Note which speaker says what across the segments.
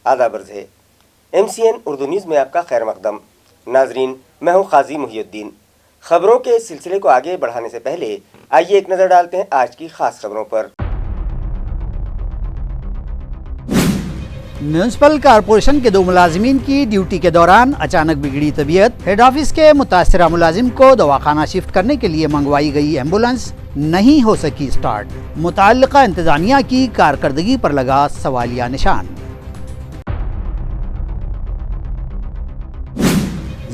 Speaker 1: آداب عرض ہے MCN اردو نیوز میں آپ کا خیر مقدم۔ ناظرین، میں ہوں قاضی محی الدین۔ خبروں کے سلسلے کو آگے بڑھانے سے پہلے آئیے ایک نظر ڈالتے ہیں آج کی خاص خبروں پر۔
Speaker 2: میونسپل کارپوریشن کے 2 ملازمین کی ڈیوٹی کے دوران اچانک بگڑی طبیعت، ہیڈ آفس کے متاثرہ ملازم کو دواخانہ شفٹ کرنے کے لیے منگوائی گئی ایمبولینس نہیں ہو سکی سٹارٹ، متعلقہ انتظامیہ کی کارکردگی پر لگا سوالیہ نشان۔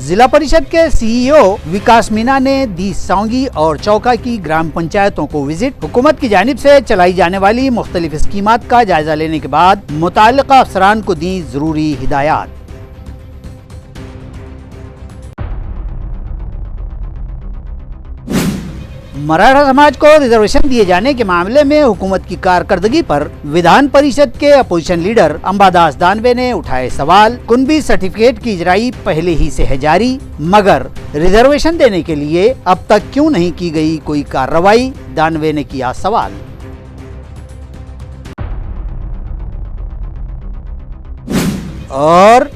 Speaker 2: ضلع پریشد کے CEO وکاس مینا نے دی سونگی اور چوکا کی گرام پنچایتوں کو وزٹ، حکومت کی جانب سے چلائی جانے والی مختلف اسکیمات کا جائزہ لینے کے بعد متعلقہ افسران کو دی ضروری ہدایات۔ مراٹھا سماج کو ریزرویشن دیے جانے کے معاملے میں حکومت کی کارکردگی پر ودھان پریشد کے اپوزیشن لیڈر امبا داس دانوے نے اٹھائے سوال۔ کنبی سرٹیفکیٹ کی اجرائی پہلے ہی سے ہے جاری، مگر ریزرویشن دینے کے لیے اب تک کیوں نہیں کی گئی کوئی کارروائی، دانوے نے کیا سوال۔ اور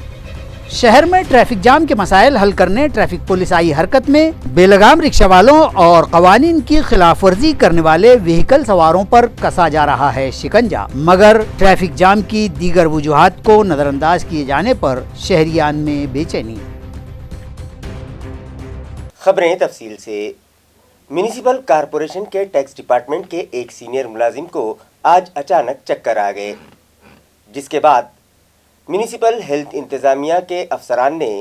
Speaker 2: شہر میں ٹریفک جام کے مسائل حل کرنے ٹریفک پولیس آئی حرکت میں، بے لگام رکشہ والوں اور قوانین کی خلاف ورزی کرنے والے وہیکل سواروں پر کسا جا رہا ہے شکنجہ، مگر ٹریفک جام کی دیگر وجوہات کو نظر انداز کیے جانے پر شہریان میں بے چینی۔
Speaker 1: خبریں تفصیل سے۔ میونسپل کارپوریشن کے ٹیکس ڈپارٹمنٹ کے ایک سینئر ملازم کو آج اچانک چکر آ گئے، جس کے بعد میونسپل ہیلتھ انتظامیہ کے افسران نے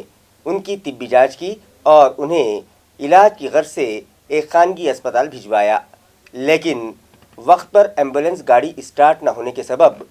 Speaker 1: ان کی طبی جانچ کی اور انہیں علاج کی غرض سے ایک خانگی اسپتال بھجوایا، لیکن وقت پر ایمبولینس گاڑی اسٹارٹ نہ ہونے کے سبب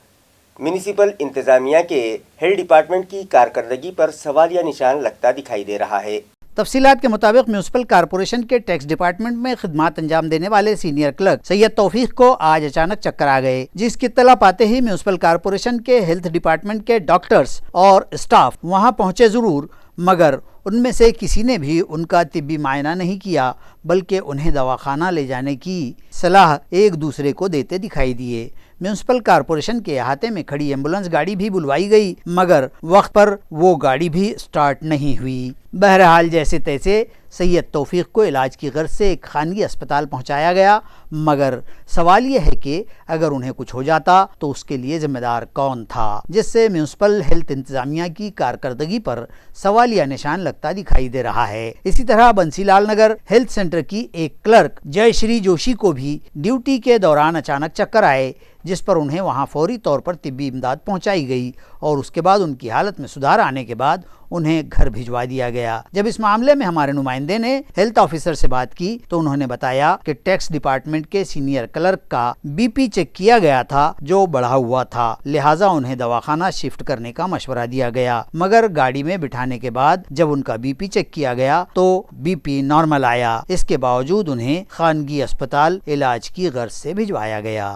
Speaker 1: میونسپل انتظامیہ کے ہیلتھ ڈپارٹمنٹ کی کارکردگی پر سوالیہ نشان لگتا دکھائی دے رہا ہے۔
Speaker 2: تفصیلات کے مطابق میونسپل کارپوریشن کے ٹیکس ڈپارٹمنٹ میں خدمات انجام دینے والے سینئر کلرک سید توفیق کو آج اچانک چکر آ گئے، جس کی اطلاع پاتے ہی میونسپل کارپوریشن کے ہیلتھ ڈپارٹمنٹ کے ڈاکٹرز اور اسٹاف وہاں پہنچے ضرور، مگر ان میں سے کسی نے بھی ان کا طبی معائنہ نہیں کیا، بلکہ انہیں دواخانہ لے جانے کی صلاح ایک دوسرے کو دیتے دکھائی دیے۔ میونسپل کارپوریشن کے احاطے میں کھڑی ایمبولینس گاڑی بھی بلوائی گئی، مگر وقت پر وہ گاڑی بھی سٹارٹ نہیں ہوئی۔ بہرحال جیسے تیسے سید توفیق کو علاج کی غرض سے ایک خانگی اسپتال پہنچایا گیا، مگر سوال یہ ہے کہ اگر انہیں کچھ ہو جاتا تو اس کے لیے ذمہ دار کون تھا، جس سے میونسپل ہیلتھ انتظامیہ کی کارکردگی پر سوالیہ نشان لگتا دکھائی دے رہا ہے۔ اسی طرح بنسی لال نگر ہیلتھ سینٹر کی ایک کلرک جے شری جوشی کو بھی ڈیوٹی کے دوران اچانک چکر آئے، جس پر انہیں وہاں فوری طور پر طبی امداد پہنچائی گئی اور اس کے بعد ان کی حالت میں سدھار آنے کے بعد انہیں گھر بھجوا دیا گیا۔ جب اس معاملے میں ہمارے نمائندے نے ہیلتھ آفیسر سے بات کی تو انہوں نے بتایا کہ ٹیکس ڈپارٹمنٹ کے سینئر کلرک کا BP چیک کیا گیا تھا جو بڑھا ہوا تھا، لہٰذا انہیں دواخانہ شفٹ کرنے کا مشورہ دیا گیا، مگر گاڑی میں بٹھانے کے بعد جب ان کا BP چیک کیا گیا تو BP نارمل آیا، اس کے باوجود انہیں خانگی اسپتال علاج کی غرض سے بھجوایا گیا۔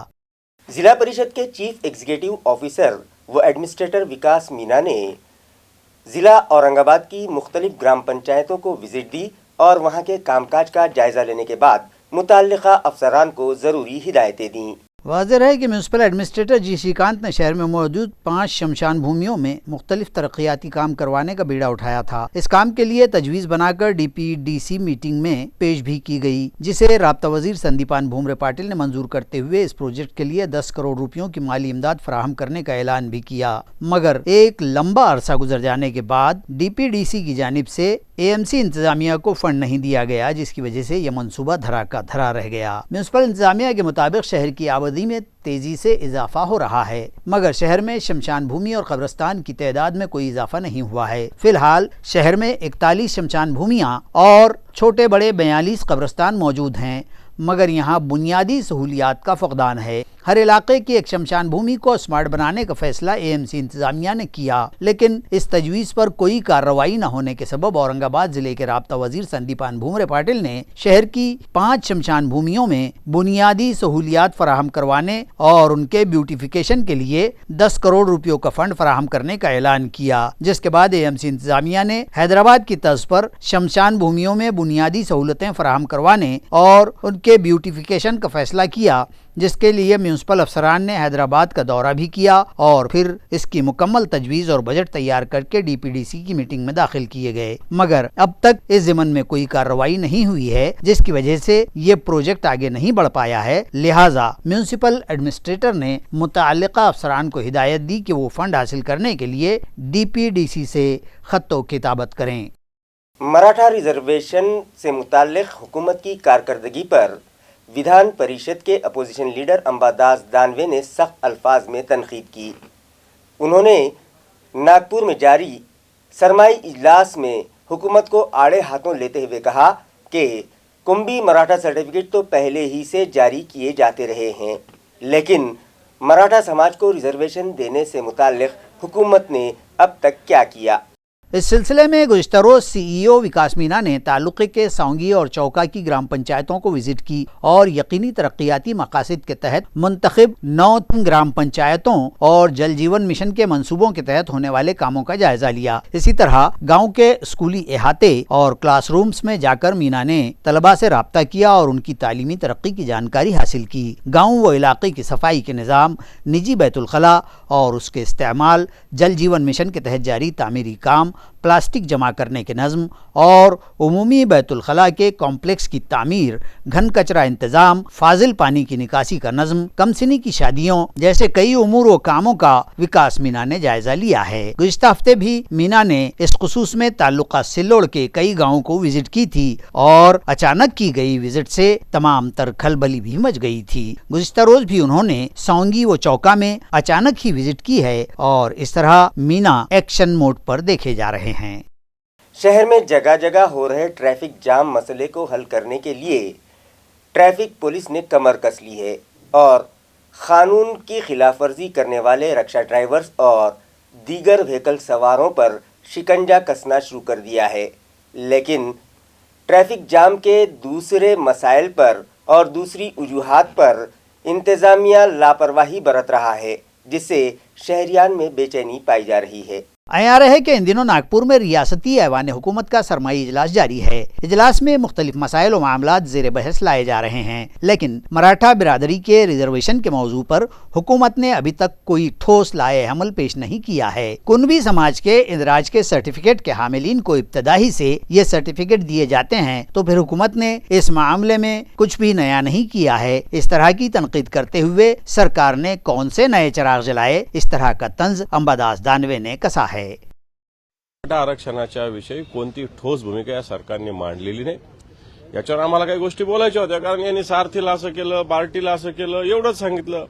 Speaker 1: ضلع پریشد کے چیف ایگزیکٹو آفیسر و ایڈمنسٹریٹر وکاس مینا نے ضلع اورنگ آباد کی مختلف گرام پنچایتوں کو وزٹ دی اور وہاں کے کام کاج کا جائزہ لینے کے بعد متعلقہ افسران کو ضروری ہدایتیں دیں۔
Speaker 2: واضح ہے کہ میونسپل ایڈمنسٹریٹر جی شریکانت نے شہر میں موجود 5 شمشان بھومیوں میں مختلف ترقیاتی کام کروانے کا بیڑا اٹھایا تھا۔ اس کام کے لیے تجویز بنا کر DPDC میٹنگ میں پیش بھی کی گئی، جسے رابطہ وزیر سندیپان بھومرے پاٹل نے منظور کرتے ہوئے اس پروجیکٹ کے لیے 10 کروڑ روپیوں کی مالی امداد فراہم کرنے کا اعلان بھی کیا، مگر ایک لمبا عرصہ گزر جانے کے بعد DPDC کی جانب سے AMC انتظامیہ کو فنڈ نہیں دیا گیا، جس کی وجہ سے یہ منصوبہ دھرا کا دھرا رہ گیا۔ میونسپل انتظامیہ کے مطابق شہر کی آبادی میں تیزی سے اضافہ ہو رہا ہے، مگر شہر میں شمشان بھومی اور قبرستان کی تعداد میں کوئی اضافہ نہیں ہوا ہے۔ فی الحال شہر میں 41 شمشان بھومیاں اور چھوٹے بڑے 42 قبرستان موجود ہیں، مگر یہاں بنیادی سہولیات کا فقدان ہے۔ ہر علاقے کی ایک شمشان بھومی کو اسمارٹ بنانے کا فیصلہ AMC انتظامیہ نے کیا، لیکن اس تجویز پر کوئی کارروائی نہ ہونے کے سبب اورنگ آباد ضلع کے رابطہ وزیر سندیپان بھومرے پاٹل نے شہر کی 5 شمشان بھومیوں میں بنیادی سہولیات فراہم کروانے اور ان کے بیوٹیفیکیشن کے لیے 10 کروڑ روپیوں کا فنڈ فراہم کرنے کا اعلان کیا، جس کے بعد AMC انتظامیہ نے حیدرآباد کی طرز پر شمشان بھومیوں میں بنیادی سہولتیں فراہم کروانے اور ان کے بیوٹیفیکیشن کا فیصلہ کیا، جس کے لیے میونسپل افسران نے حیدرآباد کا دورہ بھی کیا اور پھر اس کی مکمل تجویز اور بجٹ تیار کر کے ڈی پی ڈی سی کی میٹنگ میں داخل کیے گئے، مگر اب تک اس ضمن میں کوئی کارروائی نہیں ہوئی ہے، جس کی وجہ سے یہ پروجیکٹ آگے نہیں بڑھ پایا ہے۔ لہٰذا میونسپل ایڈمنسٹریٹر نے متعلقہ افسران کو ہدایت دی کہ وہ فنڈ حاصل کرنے کے لیے ڈی پی ڈی سی سے خط و کتابت کریں۔
Speaker 1: مراٹھا ریزرویشن سے متعلق حکومت کی کارکردگی پر ودھان پریشد کے اپوزیشن لیڈر امباداس دانوے نے سخت الفاظ میں تنقید کی۔ انہوں نے ناگپور میں جاری سرمائی اجلاس میں حکومت کو آڑے ہاتھوں لیتے ہوئے کہا کہ کنبی مراٹھا سرٹیفکیٹ تو پہلے ہی سے جاری کیے جاتے رہے ہیں، لیکن مراٹھا سماج کو ریزرویشن دینے سے متعلق حکومت نے اب تک کیا کیا؟
Speaker 2: اس سلسلے میں گزشتہ روز سی ای او وکاس مینا نے تعلقے کے سونگی اور چوکا کی گرام پنچایتوں کو وزٹ کی اور یقینی ترقیاتی مقاصد کے تحت منتخب 9 گرام پنچایتوں اور جل جیون مشن کے منصوبوں کے تحت ہونے والے کاموں کا جائزہ لیا۔ اسی طرح گاؤں کے اسکولی احاطے اور کلاس رومز میں جا کر مینا نے طلباء سے رابطہ کیا اور ان کی تعلیمی ترقی کی جانکاری حاصل کی۔ گاؤں و علاقے کی صفائی کے نظام، نجی بیت الخلاء اور اس کے استعمال، جل جیون مشن کے تحت جاری تعمیری کام، پلاسٹک جمع کرنے کے نظم اور عمومی بیت الخلاء کے کمپلیکس کی تعمیر، گھن کچرا انتظام، فاضل پانی کی نکاسی کا نظم، کم سنی کی شادیوں جیسے کئی امور و کاموں کا وکاس مینا نے جائزہ لیا ہے۔ گزشتہ ہفتے بھی مینا نے اس خصوص میں تعلقہ سلوڑ کے کئی گاؤں کو وزٹ کی تھی اور اچانک کی گئی وزٹ سے تمام تر کھلبلی بھی مچ گئی تھی۔ گزشتہ روز بھی انہوں نے سونگی و چوکا میں اچانک ہی وزٹ کی ہے اور اس طرح مینا ایکشن موڈ پر دیکھے جا رہے ہیں۔
Speaker 1: شہر میں جگہ جگہ ہو رہے ٹریفک جام مسئلے کو حل کرنے کے لیے ٹریفک پولیس نے کمر کس لی ہے اور قانون کی خلاف ورزی کرنے والے رکشہ ڈرائیورز اور دیگر وہیکل سواروں پر شکنجہ کسنا شروع کر دیا ہے، لیکن ٹریفک جام کے دوسرے مسائل پر اور دوسری وجوہات پر انتظامیہ لاپرواہی برت رہا ہے، جس سے شہریان میں بے چینی پائی جا رہی ہے۔
Speaker 2: عیار ہے کہ ان دنوں ناگپور میں ریاستی ایوان حکومت کا سرمائی اجلاس جاری ہے۔ اجلاس میں مختلف مسائل و معاملات زیر بحث لائے جا رہے ہیں، لیکن مراٹھا برادری کے ریزرویشن کے موضوع پر حکومت نے ابھی تک کوئی ٹھوس لائحہ عمل پیش نہیں کیا ہے۔ کنبی سماج کے اندراج کے سرٹیفکیٹ کے حاملین کو ابتدائی سے یہ سرٹیفکیٹ دیے جاتے ہیں تو پھر حکومت نے اس معاملے میں کچھ بھی نیا نہیں کیا ہے۔ اس طرح کی تنقید کرتے ہوئے سرکار نے کون سے نئے چراغ جلائے، اس طرح کا طنز امباداس دانوے ने कसा है।
Speaker 3: मराठा आरक्षणाच्या विषयी कोणती ठोस भूमिका या सरकारने मांडलेली नाही। याच्यावर आम्हाला काही गोष्टी बोलायच्या होत्या, कारण यांनी सारथीला असं केलं, बार्टीला असं केलं, एवढंच सांगितलं,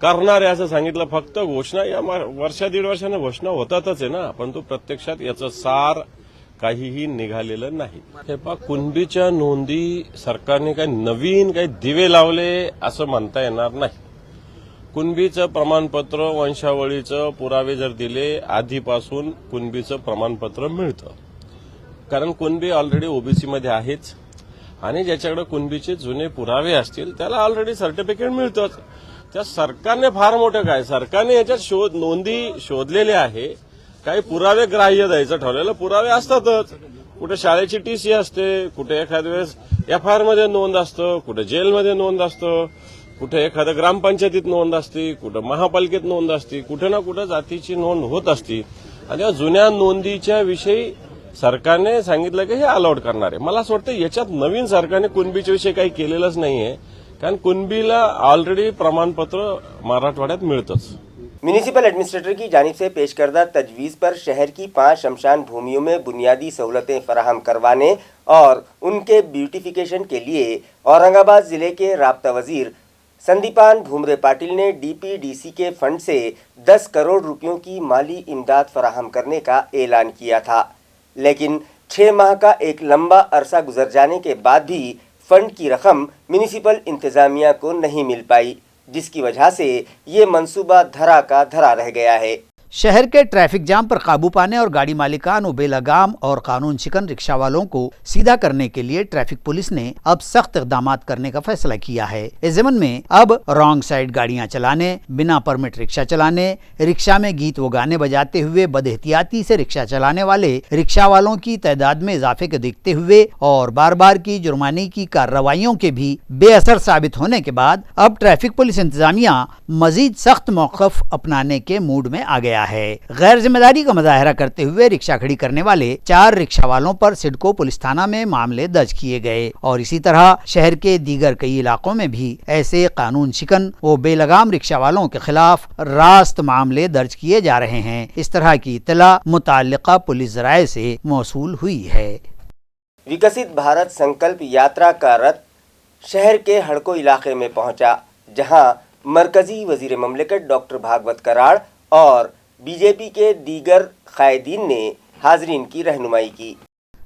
Speaker 3: करणार आहे असं सांगितलं। फक्त घोषणा या वर्षा दीड वर्षाने घोषणा होतातच आहे ना, परंतु प्रत्यक्षात याचं सार काहीही निघालेलं नाही। हे पहा, कुणबीच्या नोंदी सरकारने काही नवीन काही दिवे लावले असं म्हणता येणार नाही। कुणबीचं प्रमाणपत्र, वंशावळीचं पुरावे जर दिले, आधीपासून कुणबीचं प्रमाणपत्र मिळतं, कारण कुणबी ऑलरेडी ओबीसी मध्ये आहेच आणि ज्याच्याकडे कुणबीचे जुने पुरावे असतील त्याला ऑलरेडी सर्टिफिकेट मिळतंच। त्या सरकारने फार मोठं काय, सरकारने याच्यात नोंदी शोधलेल्या आहे, काही पुरावे ग्राह्य द्यायचं ठरवलेलं पुरावे असतातच। कुठे शाळेची टीसी असते, कुठे एखाद्या वेळेस एफआयआर मध्ये नोंद असतं, कुठे जेलमध्ये नोंद असतं, कुठे एखाद्या ग्रामपंचायतीत नोंद असते, कुठे महापालिकेत नोंद असते, कुठे ना कुठे जातीची नोंद होत असते। आणि या जुन्या नोंदीच्या विषयी सरकारने सांगितलं की हे अलाउड करणार आहे। मला असं वाटतं याच्यात नवीन सरकारने कुणबीच्या विषयी काही केलेलंच नाहीये, कारण कुणबीला ऑलरेडी प्रमाणपत्र मराठवाड्यात मिळतंच।
Speaker 1: म्यूनिसिपल एडमिनिस्ट्रेटर की जानिब से पेश करदा तजवीज़ पर शहर की 5 शमशान भूमियों में बुनियादी सहूलतें फराहम करवाने और उनके ब्यूटिफिकेशन के लिए औरंगाबाद ज़िले के राब्ता वज़ीर संदीपान भूमरे पाटिल ने डीपीडीसी के फंड से 10 करोड़ रुपयों की माली इमदाद फराहम करने का ऐलान किया था, लेकिन 6 माह का एक लंबा अरसा गुजर जाने के बाद भी फंड की रकम म्यूनिसिपल इंतज़ामिया को नहीं मिल पाई, जिसकी वजह से ये मंसूबा धरा का धरा रह गया है।
Speaker 2: शहर के ट्रैफिक जाम पर काबू पाने और गाड़ी मालिकान व बेलगाम और कानून शिकन रिक्शा वालों को सीधा करने के लिए ट्रैफिक पुलिस ने अब सख्त इक़दामात करने का फैसला किया है। इस ज़मन में अब रॉन्ग साइड गाड़ियां चलाने, बिना परमिट रिक्शा चलाने, रिक्शा में गीत व गाने बजाते हुए बदएहतियाती से रिक्शा चलाने वाले रिक्शा वालों की तादाद में इजाफे को देखते हुए और बार बार की जुर्माने की कार्रवाइयों के भी बेअसर साबित होने के बाद अब ट्रैफिक पुलिस इंतजामिया मजीद सख्त मौक़िफ़ अपनाने के मूड में आ गया है। गैर जिम्मेदारी का मुजाहरा करते हुए रिक्शा खड़ी करने वाले 4 रिक्शा वालों पर सिडको पुलिस थाना में मामले दर्ज किए गए और इसी तरह शहर के दीगर कई इलाकों में भी ऐसे कानून शिकन व बेलगाम रिक्शा वालों के खिलाफ रास्त मामले दर्ज किए जा रहे हैं। इस तरह की इत्तला मुताल्लिका पुलिस ज़राए से मौसूल हुई है।
Speaker 1: विकसित भारत संकल्प यात्रा का रथ शहर के हड़को इलाके में पहुंचा, जहां मरकजी वजीर ममलिकत डॉक्टर भागवत कराड़ और बीजेपी के दीगर कायदीन ने हाजरीन की रहनुमाई की।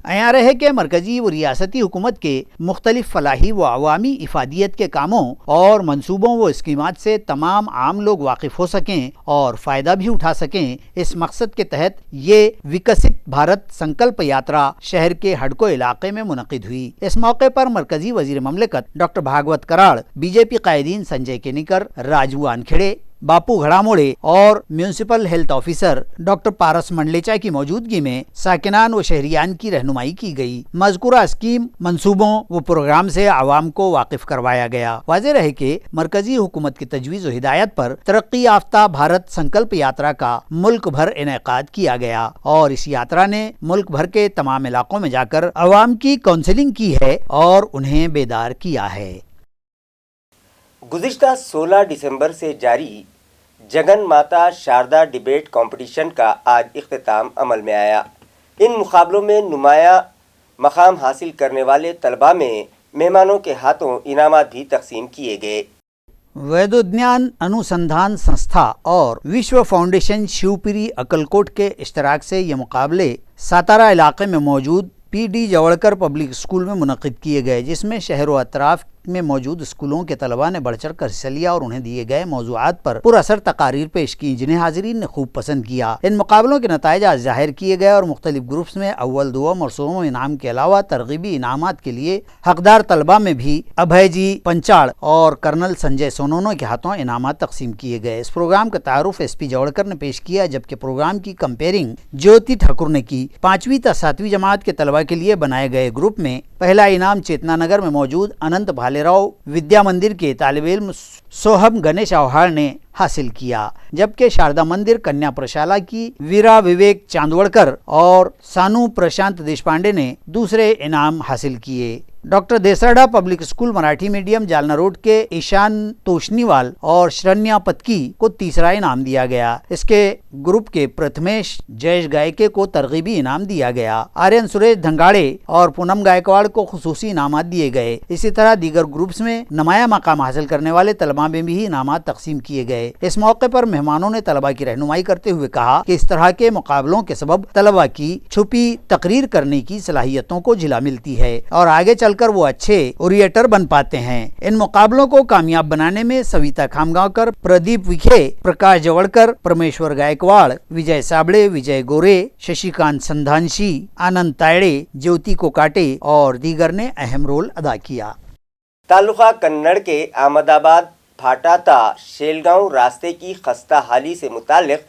Speaker 2: अयां रहे कि मरकजी व रियासती हुकूमत के मुख्तलिफ फलाही व अवामी इफादियत के कामों और मनसूबों व स्कीमात से तमाम आम लोग वाकिफ हो सकें और फ़ायदा भी उठा सकें, इस मकसद के तहत ये विकसित भारत संकल्प यात्रा शहर के हडको इलाके में मुनक़िद हुई। इस मौके पर मरकजी वजीर ममलिकत डॉक्टर भागवत कराड़, बीजेपी कायदीन संजय केनिकर, राजू आनखेड़े, बापू घड़ामोड़े और म्यूनिसिपल हेल्थ ऑफिसर डॉक्टर पारस मंडलेचा की मौजूदगी में साकिनान व शहरियान की रहनुमाई की गई। मज़कूरा स्कीम, मंसूबों व प्रोग्राम से आवाम को वाकिफ करवाया गया। वाज़ेह रहे कि मरकजी हुकूमत की तजवीज़ व हिदायत पर तरक्की याफ्ता भारत संकल्प यात्रा का मुल्क भर इनेकाद किया गया और इस यात्रा ने मुल्क भर के तमाम इलाकों में जाकर अवाम की काउंसलिंग की है और उन्हें बेदार किया है।
Speaker 1: गुज़िश्ता 16 दिसंबर से जारी जगन माता शारदा डिबेट कंपटीशन का आज इख्तिताम अमल में आया। इन मुकाबलों में नुमाया मकाम हासिल करने वाले तलबा में मेहमानों के हाथों इनामात भी तकसीम किए गए।
Speaker 2: वैदोज्ञान अनुसंधान संस्था और विश्व फाउंडेशन शिवपुरी अकलकोट के इश्तराक से ये मुकाबले सातारा इलाके में मौजूद PD जवड़कर पब्लिक स्कूल में मुनक़िद किए गए, जिसमें शहर व अतराफ में मौजूद स्कूलों के तलबा ने बढ़ चढ़ कर हिस्सा लिया और उन्हें दिए गए मौज़ूआत पर पुरअसर तकारीर पेश की, जिन्हें हाज़रीन ने खूब पसंद किया। इन मुकाबलों के नताइज आज ज़ाहिर किए गए और मुख्तलिफ ग्रुप्स में अव्वल, दुआ, मरसूम इनाम के अलावा तरगीबी इनामात के लिए हकदार तलबा में भी अभय जी पंचाड़ और कर्नल संजय सोनोनो के हाथों इनामात तकसीम किए गए। इस प्रोग्राम का तारुफ SP जवड़कर ने पेश किया, जबकि प्रोग्राम की कंपेयरिंग ज्योति ठाकुर ने की। 5वीं तक 7वीं जमात के तलबा के लिए बनाए गए ग्रुप में पहला इनाम चेतना नगर में मौजूद अनंत भालेराव विद्या मंदिर के तालिब इल्म सोहम गणेश आव्हाड़ ने हासिल किया, जबकि शारदा मंदिर कन्या प्रशाला की वीरा विवेक चांदवड़कर और सानू प्रशांत देशपांडे ने दूसरे इनाम हासिल किए। Doctor Desarda public school Marathi medium Jalna road के ईशान तोशनीवाल और शरण्या पतकी को तीसरा इनाम दिया गया। इसके ग्रुप के प्रथमेश जयेश गायके को तरगीबी इनाम दिया गया। आर्यन सुरेश धंगाड़े और पूनम गायकवाड़ को खुसूसी इनामात दिए गए। इसी तरह दीगर ग्रुप्स में नुमाया मकाम हासिल करने वाले तलबा में भी इनामात तकसीम किए गए। इस मौके पर मेहमानों ने तलबा की रहनुमाई करते हुए कहा कि इस तरह के मुकाबलों के सबब तलबा की छुपी तकरीर करने की सलाहियतों को झिला मिलती है और आगे चलकर वो अच्छे ओरिएटर बन पाते हैं। इन मुकाबलों को कामयाब बनाने में सविता खामगांवकर, प्रदीप विखे, प्रकाश जवड़कर, परमेश्वर गायकवाड़, विजय साबड़े, विजय गोरे, शशिकांत संधांशी, आनंद तायड़े, ज्योति कोकाटे और दीगर ने अहम रोल अदा किया।
Speaker 1: तालुका कन्नड़ के अहमदाबाद फाटाता शेलगांव रास्ते की खस्ता हाली से मुताल्लिक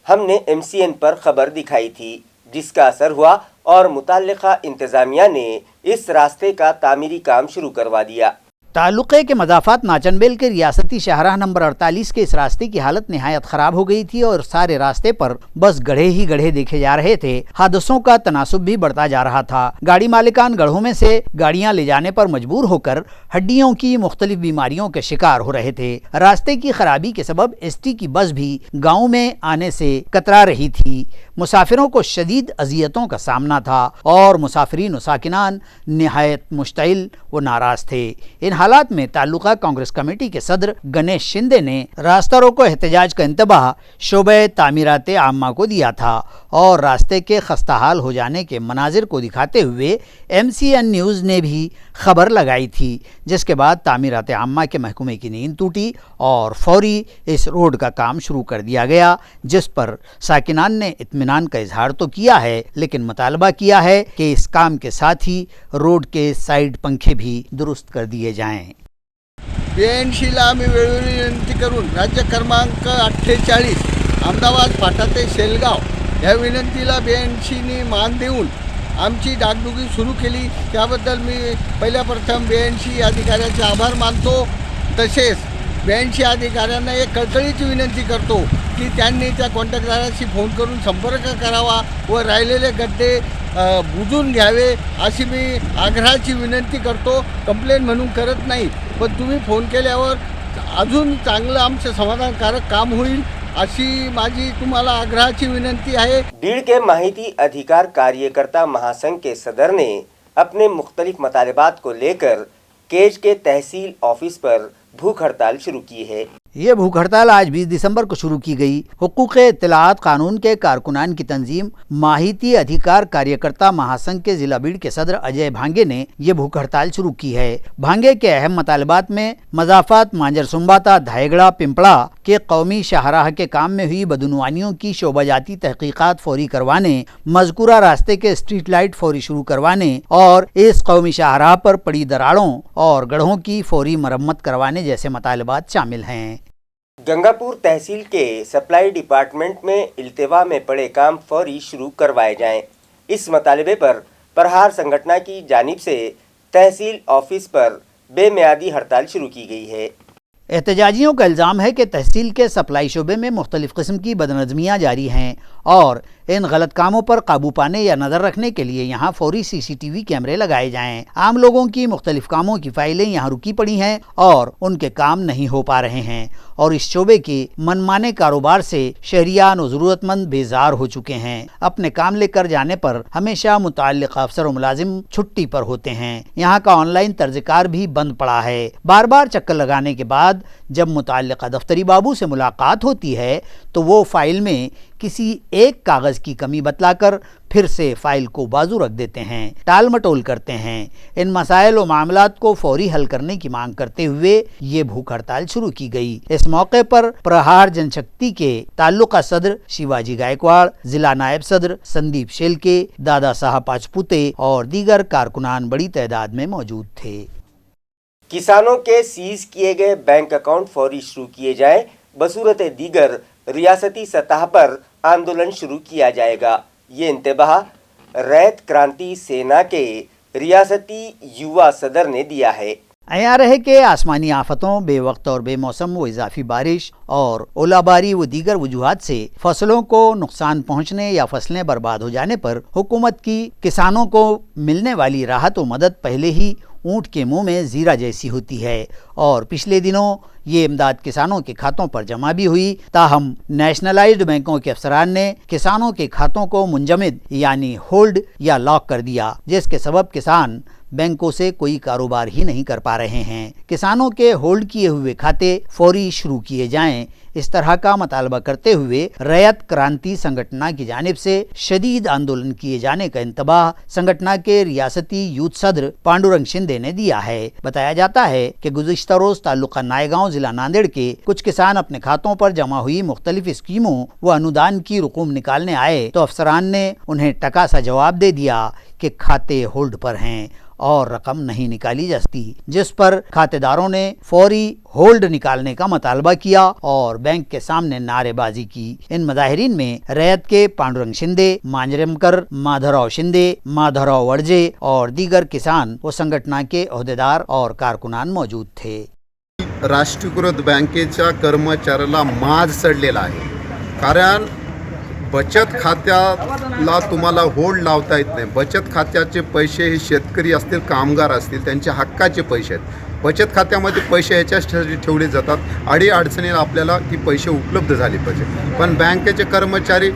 Speaker 1: हमने MCN पर खबर दिखाई थी, जिसका असर हुआ और मुताल्लिका इंतजामिया ने इस रास्ते का तामीरी काम शुरू करवा दिया।
Speaker 2: तालुके के मज़ाफ़ात नाचनबेल के रियासती शाहराह नंबर 48 के इस रास्ते की हालत निहायत ख़राब हो गई थी और सारे रास्ते पर बस गड्ढे ही गड्ढे देखे जा रहे थे। हादसों का तनासुब भी बढ़ता जा रहा था। गाड़ी मालिकान गढ़ों में से गाड़ियां ले जाने पर मजबूर होकर हड्डियों की मुख्तलिफ बीमारियों के शिकार हो रहे थे। रास्ते की खराबी के सबब ST की बस भी गाँव में आने से कतरा रही थी। मुसाफिरों को शदीद अजियतों का सामना था और मुसाफिरीन व साकिनान निहायत मुश्तइल व नाराज़ थे। इन हालात में तालुका कांग्रेस कमेटी के सदर गणेश शिंदे ने रास्ता रोको एहतजाज का इंतबाह शोबे तामीरात आम्मा को दिया था और रास्ते के खस्ताहाल हो जाने के मनाजिर को दिखाते हुए MCN न्यूज़ ने भी खबर लगाई थी, जिसके बाद तामीरात आम्मा के महकमे की नींद टूटी और फौरी इस रोड का काम शुरू कर दिया गया, जिस पर साकिनान ने इत्मीनान का इजहार तो किया है, लेकिन मुतालबा किया है कि इस काम के साथ ही रोड के साइड पंखे भी दुरुस्त कर दिए जाएं।
Speaker 4: BNCला आम्ही वेळोवेळी विनंती करून राज्य क्रमांक 48 अहमदाबाद फाटा ते शेलगाव या विनंतीला BNCनी मान देऊन आमची डागडुगी सुरू केली। त्याबद्दल मी पहिल्या प्रथम BNC अधिकाऱ्याचे आभार मानतो। तसेच BNC अधिकाऱ्यांना एक कळकळीची विनंती करतो की त्यांनी त्या कॉन्ट्रॅक्टदाराशी फोन करून संपर्क करावा व राहिलेले गड्डे बुजून घ्यावे अशी मी आग्रहाची विनंती करतो। कंप्लेंट म्हणून करत नाही, पण तुम्ही फोन केल्यावर अजून चांगलं आमचं समाधानकारक काम होईल अशी माझी तुम्हाला आग्रहाची विनंती है।
Speaker 1: बीड़ के माहिती अधिकार कार्यकर्ता महासंघ के सदर ने अपने मुख्तलिफ मतालिबात को लेकर केज के तहसील ऑफिस पर भूख हड़ताल शुरू की है।
Speaker 2: ये भूख हड़ताल आज 20 दिसंबर को शुरू की गई। हुकूक इत्तलाआत कानून के कारकुनान की तंजीम माहिती अधिकार कार्यकर्ता महासंघ के जिला बीड़ के सदर अजय भांगे ने ये भूख हड़ताल शुरू की है। भांगे के अहम मुतालबात में मजाफात मांजर सुम्बाता धायगड़ा पिंपड़ा के कौमी शाहराह के काम में हुई बदनुवानियों की शोबाजाती तहकीकात फौरी करवाने, मजकूरा रास्ते के स्ट्रीट लाइट फौरी शुरू करवाने और इस कौमी शाहराह पर पड़ी दरारों और गढ़ों की फौरी मरम्मत करवाने जैसे मुतालबात शामिल हैं।
Speaker 1: गंगापुर तहसील के सप्लाई डिपार्टमेंट में इल्तिवा में पड़े काम फौरी शुरू करवाए जाएं। इस मुतालबे पर प्रहार संगठन की जानिब से तहसील ऑफिस पर बेमियादी हड़ताल शुरू की गई है।
Speaker 2: एहतजाजियों का इल्ज़ाम है कि तहसील के सप्लाई शोबे में मुख्तलिफ किस्म की बदनज़मियाँ जारी हैं और इन गलत कामों पर काबू पाने या नज़र रखने के लिए यहाँ फौरी CCTV कैमरे लगाए जाएं। आम लोगों की मुख्तलिफ कामों की फाइलें यहाँ रुकी पड़ी हैं और उनके काम नहीं हो पा रहे हैं और इस शोबे के मनमाने कारोबार से शहरियान और ज़रूरतमंद बेजार हो चुके हैं। अपने काम लेकर जाने पर हमेशा मुताल्लिक़ अफसर और मुलाजिम छुट्टी पर होते हैं। यहाँ का ऑनलाइन तर्जकार भी बंद पड़ा है। बार बार चक्कर लगाने के बाद जब मुताल्लिक़ दफ्तरी बाबू से मुलाकात होती है तो वो फाइल में किसी एक कागज़ की कमी बतलाकर फिर से फाइल को बाजू रख देते हैं, टाल मटोल करते हैं। इन मसाइल और मामलात को फौरी हल करने की मांग करते हुए ये भूख हड़ताल शुरू की गई। इस मौके पर प्रहार जनशक्ति के ताल्लुका सदर शिवाजी गायकवाड़, जिला नायब सदर संदीप शेलके, दादा साहब पाचपुते और दीगर कारकुनान बड़ी तादाद में मौजूद थे।
Speaker 1: किसानों के सीज किए गए बैंक अकाउंट फौरी शुरू किए जाए, बसूरत दीगर रियासती सतह पर आंदोलन शुरू किया जाएगा। ये इंतबाह रैत क्रांति सेना के रियासती युवा सदर ने दिया है।
Speaker 2: अयार है कि आसमानी आफतों, बेवक्त और बेमौसम व इजाफी बारिश और ओलाबारी व दीगर वजूहात से फसलों को नुकसान पहुँचने या फसलें बर्बाद हो जाने पर हुकूमत की किसानों को मिलने वाली राहत व मदद पहले ही ऊँट के मुंह में जीरा जैसी होती है और पिछले दिनों ये इमदाद किसानों के खातों पर जमा भी हुई। ताहम नेशनलाइज्ड बैंकों के अफसरान ने किसानों के खातों को मुंजमद यानी होल्ड या लॉक कर दिया, जिसके सबब किसान बैंकों से कोई कारोबार ही नहीं कर पा रहे हैं। किसानों के होल्ड किए हुए खाते फौरी शुरू किए जाएं, इस तरह का मुतालबा करते हुए रैयत क्रांति संगठन की जानिब से शदीद आंदोलन किए जाने का इंतबाह संगठन के रियासती यूथ सदर पांडुरंग शिंदे ने दिया है। बताया जाता है कि गुज़िश्ता रोज तालुका नायगांव जिला नांदेड़ के कुछ किसान अपने खातों पर जमा हुई मुख्तलिफ स्कीमों व अनुदान की रकूम निकालने आए तो अफसरान ने उन्हें टका सा जवाब दे दिया कि खाते होल्ड पर हैं और रकम नहीं निकाली जा सकती, जिस पर खातेदारों ने फौरी होल्ड निकालने का मुतालबा किया और बैंक के सामने नारेबाजी की। इन मुजाहिरीन में रैयत के पांडुरंग शिंदे, मांजरेमकर, माधवराव शिंदे, माधवराव वड़जे और दीगर किसान व संगठन के ओहदेदार और कारकुनान मौजूद थे।
Speaker 5: राष्ट्रीयकृत बँकेच्या कर्मचाऱ्याला माज चढलेला आहे, कारण बचत खात्याला तुम्हाला होल्ड लावता येत नाही। बचत खात्याचे पैसे हे शेतकरी असतील, कामगार असतील, त्यांच्या हक्काचे पैसे आहेत। बचत खात्यामध्ये पैसे ह्याच्यासाठी ठेवले जातात, अडीअडचणीला आपल्याला ती पैसे उपलब्ध झाले पाहिजे। पण बँकेचे कर्मचारी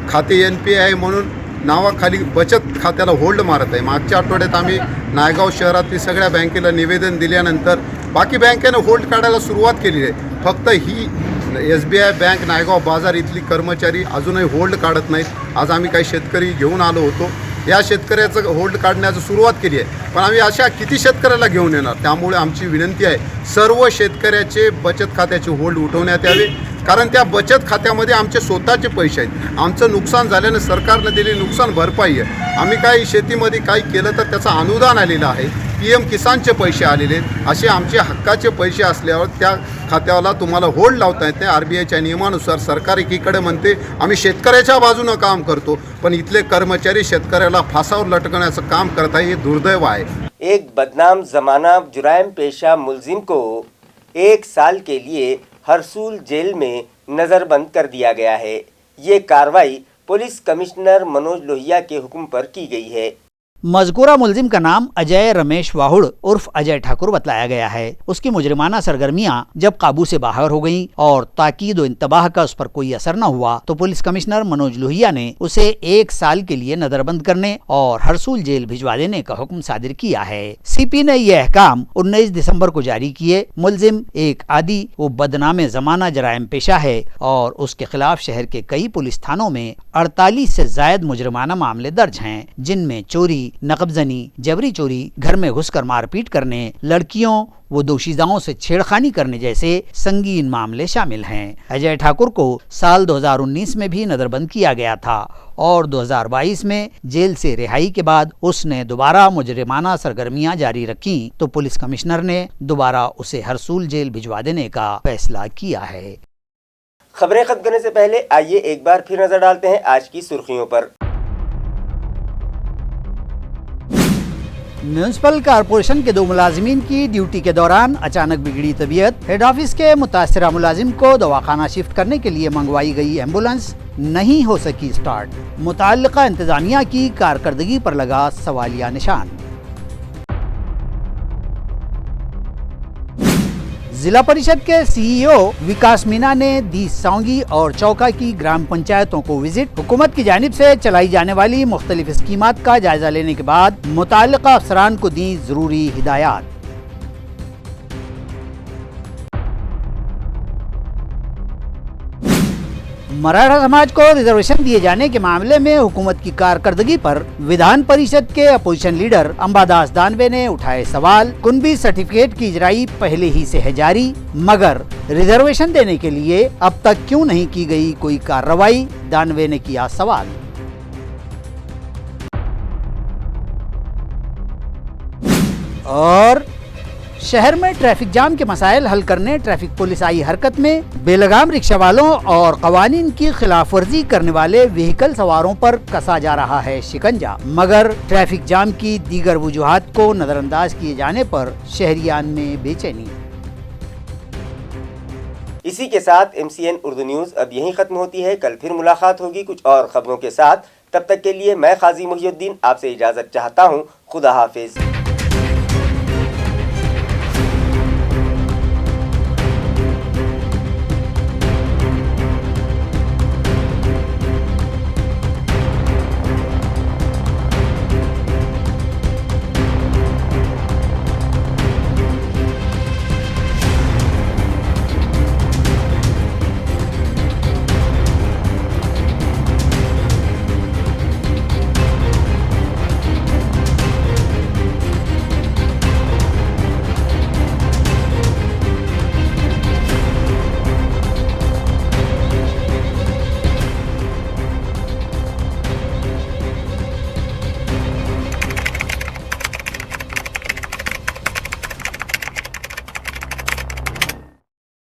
Speaker 5: खाते NPA म्हणून नावाखाली बचत खात्याला होल्ड मारत आहे। मागच्या आठवड्यात आम्ही नायगाव शहरातील सगळ्या बँकेला निवेदन दिल्यानंतर बाकी बँकेनं होल्ड काढायला सुरुवात केली आहे. फक्त ही SBI बँक नायगाव बाजार इथली कर्मचारी अजूनही होल्ड काढत नाहीत. आज आम्ही काही शेतकरी घेऊन आलो होतो. या शेतकऱ्याचं होल्ड काढण्याची सुरुवात केली आहे, पण आम्ही अशा किती शेतकऱ्याला घेऊन येणार. त्यामुळे आमची विनंती आहे, सर्व शेतकऱ्याचे बचत खात्याचे होल्ड उठवण्यात यावे, कारण त्या बचत खात्यामध्ये आमचे स्वतःचे पैसे आहेत. आमचं नुकसान झाल्यानं सरकारनं दिलेली नुकसान भरपाई आहे. आम्ही काही शेतीमध्ये काही केलं तर त्याचं अनुदान आलेलं आहे, PM किसानचे पैसे आलेले आहेत. असे आमचे हक्काचे पैसे असल्यावर त्या खात्याला तुम्हाला होल्ड लावता येत नाही. RBIच्या नियमानुसार सरकार एकीकडे म्हणते आम्ही शेतकऱ्याच्या बाजूनं काम करतो, पण इथले कर्मचारी शेतकऱ्याला फासावर लटकण्याचं काम करत आहे. हे दुर्दैव आहे.
Speaker 1: एक बदनाम जमाना जुराइम पेशा मुलजिम को 1 साल के लिए हरसूल जेल में नज़रबंद कर दिया गया है। ये कार्रवाई पुलिस कमिश्नर मनोज लोहिया के हुक्म पर की गई है।
Speaker 2: मजकूरा मुलजिम का नाम अजय रमेश वाहुड़ उर्फ अजय ठाकुर बतलाया गया है। उसकी मुजरिमाना सरगर्मियां जब काबू से बाहर हो गईं और ताकीद व इंतबाह का उस पर कोई असर न हुआ तो पुलिस कमिश्नर मनोज लोहिया ने उसे 1 साल के लिए नजरबंद करने और हरसूल जेल भिजवा देने का हुक्म सादिर किया है। CP ने यह अहकाम 19 दिसंबर को जारी किए। मुलजिम एक आदी व बदनामे जमाना जराइम पेशा है और उसके खिलाफ शहर के कई पुलिस थानों में 48 से जायद मुजरिमाना मामले दर्ज हैं, जिनमें चोरी, नकबजनी, जबरी चोरी, घर में घुसकर मारपीट करने, लड़कियों वो दोशीदाओं से छेड़खानी करने जैसे संगीन मामले शामिल हैं। अजय ठाकुर को साल 2019 में भी नजरबंद किया गया था और 2022 में जेल से रिहाई के बाद उसने दोबारा मुजरिमाना सरगर्मियां जारी रखी तो पुलिस कमिश्नर ने दोबारा उसे हरसूल जेल भिजवा देने का फैसला किया है।
Speaker 1: खबरें खत्म करने से पहले आइए एक बार फिर नजर डालते हैं आज की सुर्खियों पर।
Speaker 2: म्यूनिसिपल कारपोरेशन के 2 मुलाजिमीन की ड्यूटी के दौरान अचानक बिगड़ी तबीयत। हेड ऑफिस के मुतासिरा मुलाजिम को दवाखाना शिफ्ट करने के लिए मंगवाई गई एम्बुलेंस नहीं हो सकी स्टार्ट। मुताल्लिका इंतजामिया की कारकर्दगी पर लगा सवालिया निशान। जिला परिषद के CEO विकास मीना ने दी सौंगी और चौका की ग्राम पंचायतों को विजिट। हुकूमत की जानिब से चलाई जाने वाली मुख्तलिफ स्कीमात का जायजा लेने के बाद मुताल्लिका अफसरान को दी जरूरी हिदायत। मराठा समाज को रिजर्वेशन दिए जाने के मामले में हुकूमत की कारकर्दगी पर विधान परिषद के अपोजिशन लीडर अंबादास दानवे ने उठाए सवाल। कुनबी सर्टिफिकेट की इजराई पहले ही से है जारी, मगर रिजर्वेशन देने के लिए अब तक क्यों नहीं की गई कोई कार्रवाई, दानवे ने किया सवाल। और शहर में ट्रैफिक जाम के मसाइल हल करने ट्रैफिक पुलिस आई हरकत में। बेलगाम रिक्शा वालों और कवानीन की खिलाफ वर्जी करने वाले व्हीकल सवारों पर कसा जा रहा है शिकंजा, मगर ट्रैफिक जाम की दीगर वजूहात को नजरअंदाज किए जाने पर शहरियान में बेचैनी।
Speaker 1: इसी के साथ MCN उर्दू न्यूज़ अब यहीं खत्म होती है। कल फिर मुलाकात होगी कुछ और खबरों के साथ। तब तक के लिए मैं काजी मुहिउद्दीन आपसे इजाजत चाहता हूँ। खुदा हाफिज।